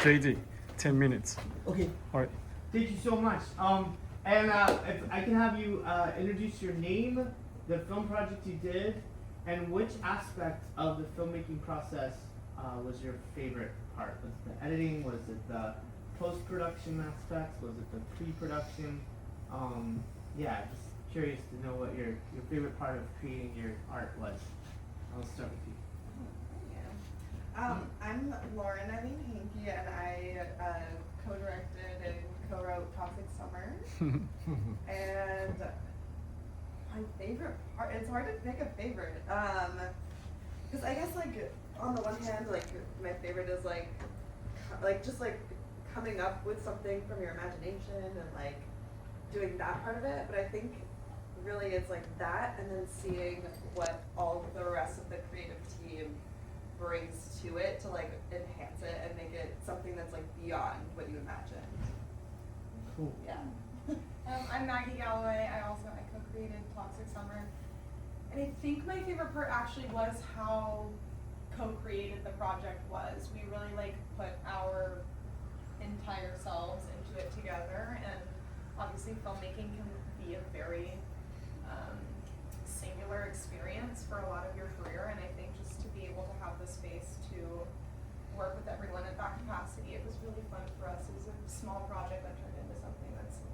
JD, 10 minutes. Okay. All right. Thank you so much. And if I can have you introduce your name, the film project you did, and which aspect of the filmmaking process was your favorite part? Was it the editing? Was it the post-production aspects? Was it the pre-production? Yeah, just curious to know what your favorite part of creating your art was. I'll start with you. I'm Lauren Hanke, and I co-directed and co-wrote Toxic Summer. And my favorite part, it's hard to pick a favorite. Because I guess like on the one hand, like my favorite is like just like coming up with something from your imagination and like doing that part of it. But I think really it's like that, and then seeing what all the rest of the creative team brings to it to like enhance it and make it something that's like beyond what you imagined. Cool. Yeah. I'm Maggie Galloway. I co-created Toxic Summer. And I think my favorite part actually was how co-created the project was. We really like put our entire selves into it together, and obviously filmmaking can be a very singular experience for a lot of your career, and I think just to be able to have the space to work with everyone at that capacity, it was really fun for us. It was a small project that turned into something that's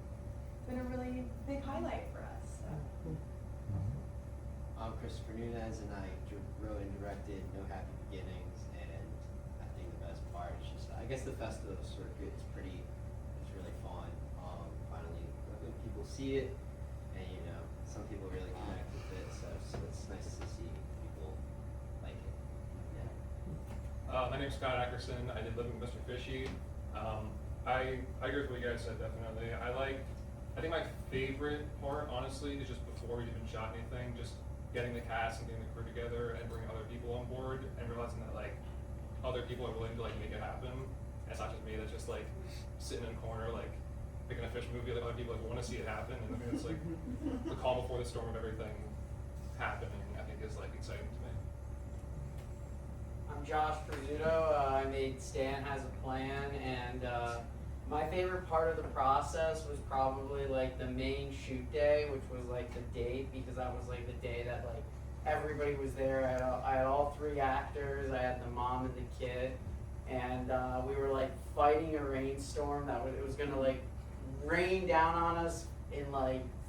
been a really big highlight for us. So. I'm Christopher Nunez, and I wrote and directed No Happy Beginnings, and I think the best part is just, I guess the festival circuit is it's really fun. Finally, when people see it, and some people really connect with it, so it's nice to see people like it. Yeah. My name's Scott Ackerson. I did Living with Mr. Fishy. I agree with what you guys said, definitely. I think my favorite part, honestly, is just before we even shot anything, just getting the cast and getting the crew together and bringing other people on board and realizing that like other people are willing to like make it happen. And it's not just me that's just like sitting in a corner like making a fish movie. Like other people like want to see it happen, and I mean, it's like the calm before the storm of everything happening. I think is like exciting to me. I'm Josh Prezzuto. I made Stan Has a Plan, and my favorite part of the process was probably like the main shoot day, which was like the date, because that was like the day that like everybody was there. I had all three actors. I had the mom and the kid, and we were like fighting a rainstorm it was gonna like rain down on us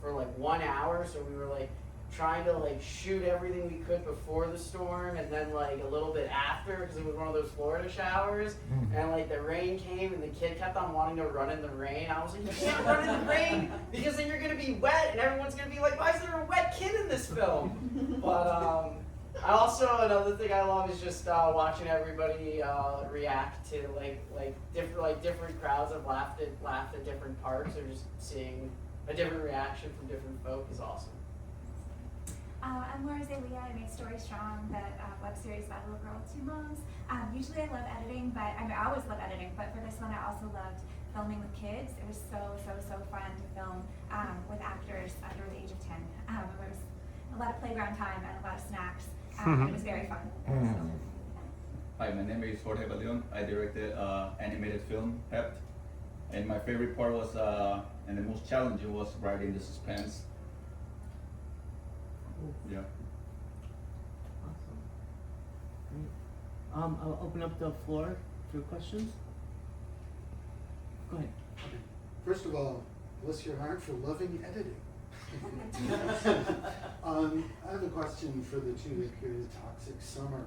for 1 hour. So we were like trying to like shoot everything we could before the storm, and then like a little bit after, because it was one of those Florida showers, and like the rain came and the kid kept on wanting to run in the rain. I was like, you can't run in the rain because then you're gonna be wet and everyone's gonna be like, why is there a wet kid in this film? But I also, another thing I love is just watching everybody react to different crowds have laughed at different parts, or just seeing a different reaction from different folk is awesome. I'm Laura Zalia. I made Story Strong, the web series about a little girl with two moms. Usually I love editing, but I always love editing, but for this one I also loved filming with kids. It was so fun to film with actors under the age of 10. There was a lot of playground time and a lot of snacks. It was very fun. Hi, my name is Jorge Balion. I directed animated film, Hept. And my favorite part was, and the most challenging was writing the suspense. Yeah. Awesome. Great. I'll open up the floor for questions. Go ahead. First of all, bless your heart for loving editing. I have a question for the two that created Toxic Summer.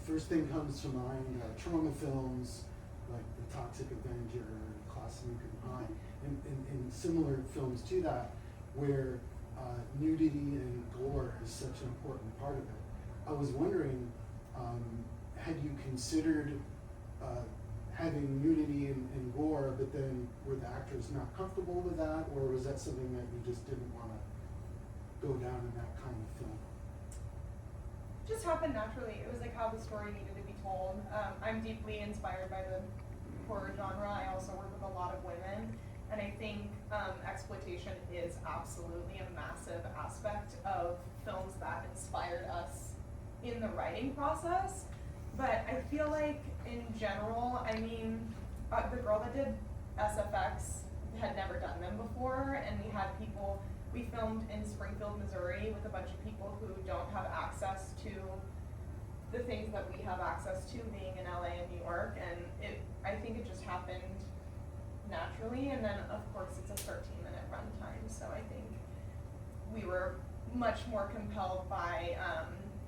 First thing comes to mind, trauma films like The Toxic Avenger, Class Nuke and High, and similar films to that, where nudity and gore is such an important part of it. I was wondering, had you considered having nudity and gore, but then were the actors not comfortable with that, or was that something that you just didn't want to go down in that kind of film? Just happened naturally. It was like how the story needed to be told. I'm deeply inspired by the horror genre. I also work with a lot of women, and I think exploitation is absolutely a massive aspect of films that inspired us in the writing process. But I feel like in general, I mean, the girl that did SFX had never done them before, and we filmed in Springfield, Missouri with a bunch of people who don't have access to the things that we have access to being in LA and New York, and I think it just happened naturally, and then of course it's a 13-minute runtime, so I think we were much more compelled by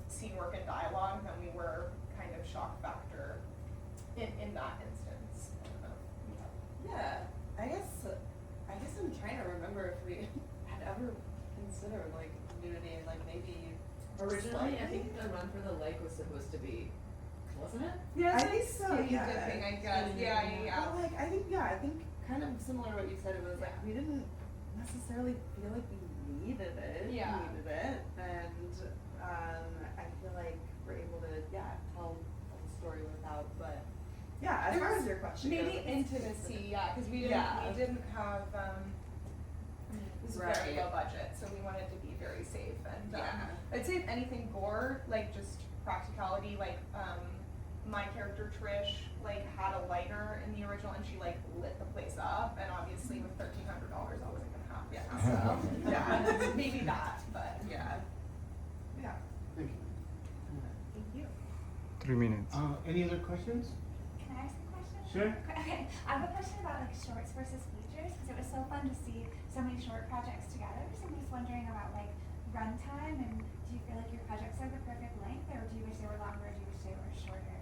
scene work and dialogue than we were kind of shock factor in that instance. I don't know. Yeah, I guess I'm trying to remember if we had ever considered like nudity, like maybe Originally, I slightly? think the run for the lake was supposed to be, wasn't it? Yeah, I think so, skinny yeah. dipping, I guess. Yeah. But like, I think kind of similar to what you said, it was like, we didn't necessarily feel like we needed it, Yeah. and, I feel like we're able to, tell the story without, but, yeah, as There far was as your question Maybe goes, intimacy, yeah, because we Yeah. didn't have, it was very Right. low budget, so we wanted to be very safe, and, Yeah. I'd say if anything gore, like just practicality, like, my character Trish, like, had a lighter in the original, and she, like, lit the place up, and obviously with $1,300, that wasn't gonna happen, so, yeah, maybe that, but. yeah. Thank you. Thank you. 3 minutes. Any other questions? Can I ask a question? Sure. Okay, I have a question about like shorts versus features, because it was so fun to see so many short projects together. So I'm just wondering about like runtime, and do you feel like your projects are the perfect length, or do you wish they were longer, or do you wish they were shorter?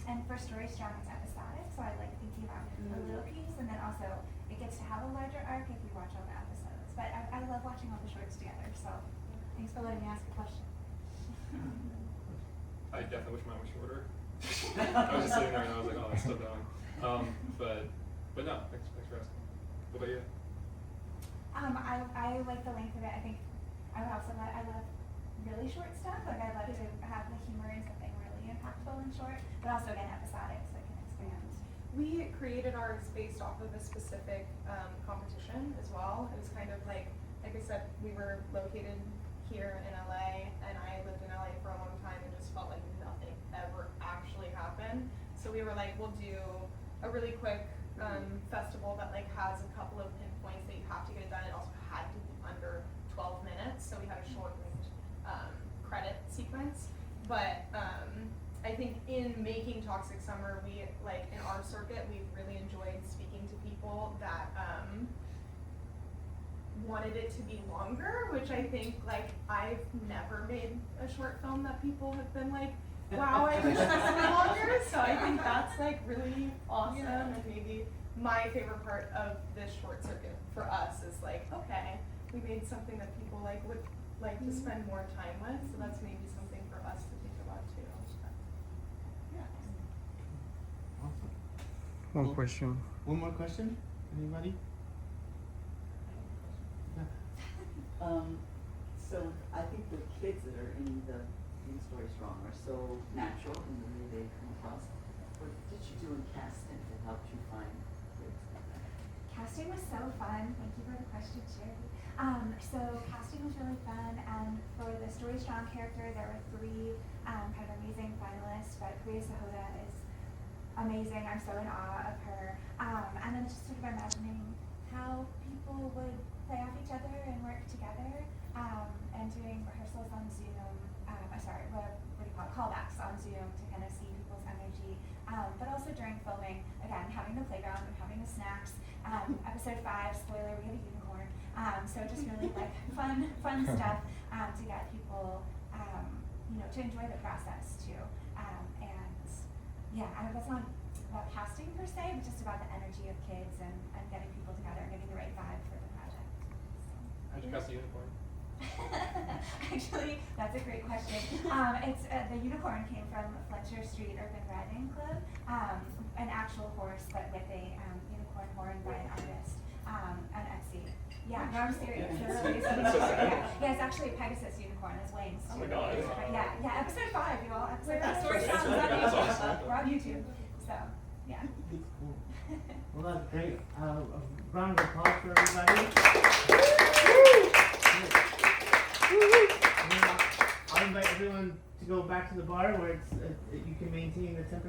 And for Story Strong, it's episodic, so I like thinking about a little piece, and then also it gets to have a larger arc if you watch all the episodes. But I love watching all the shorts together, so thanks for letting me ask a question. I definitely wish mine was shorter. I was just sitting there and I was like, oh, it's still going. But no, thanks for asking. What about you? I like the length of it. I think I love really short stuff. Like I love to have the humor in something really impactful and short, but also again episodic, so I can expand. We created ours based off of a specific competition as well. It was kind of like I said, we were located here in LA, and I lived in LA for a long time and just felt like nothing ever actually happened. So we were like, we'll do a really quick festival that like has a couple of pinpoints that you have to get it done. It also had to be under 12 minutes, so we had a shortened credit sequence. But I think in making Toxic Summer, we like in our circuit, we've really enjoyed speaking to people that wanted it to be longer, which I think like I've never made a short film that people have been like, wow, I wish this was longer. So I think that's like really awesome, and maybe my favorite part of this short circuit for us is like, okay, we made something that people like would like to spend more time with, so that's maybe something for us to think about too. Awesome. One question. One more question? Anybody? So I think the kids that are in Story Strong are so natural in the way they come across. What did you do in casting that helped you find kids like that? Casting was so fun. Thank you for the question, Charity. So casting was really fun, and for the Story Strong character, there were 3 kind of amazing finalists, but Priya Sahota is amazing. I'm so in awe of her. And then just sort of imagining how people would play off each other and work together, and doing rehearsals on Zoom. What do you call it? Callbacks on Zoom to kind of see people's energy. But also during filming, again, having the playground and having the snacks. Episode 5, spoiler, we had a unicorn. So just really like fun stuff to get people, to enjoy the process too. That's not about casting per se, but just about the energy of kids and getting people together and getting the right vibe for the project. How'd you cast the unicorn? Actually, that's a great question. It's the unicorn came from Fletcher Street Urban Riding Club, an actual horse, but with a unicorn horn by an artist on Etsy. Yeah, no, I'm serious. They're really sweet. Yeah, it's actually a Pegasus unicorn. It's wings. Oh my God. Yeah. Episode 5, you all. Episode 5. Story That's Strong is on awesome. YouTube. We're on YouTube. So, yeah. That's cool. Well, that's great. A round of applause for everybody. I'll invite everyone to go back to the bar where it's you can maintain the temperature.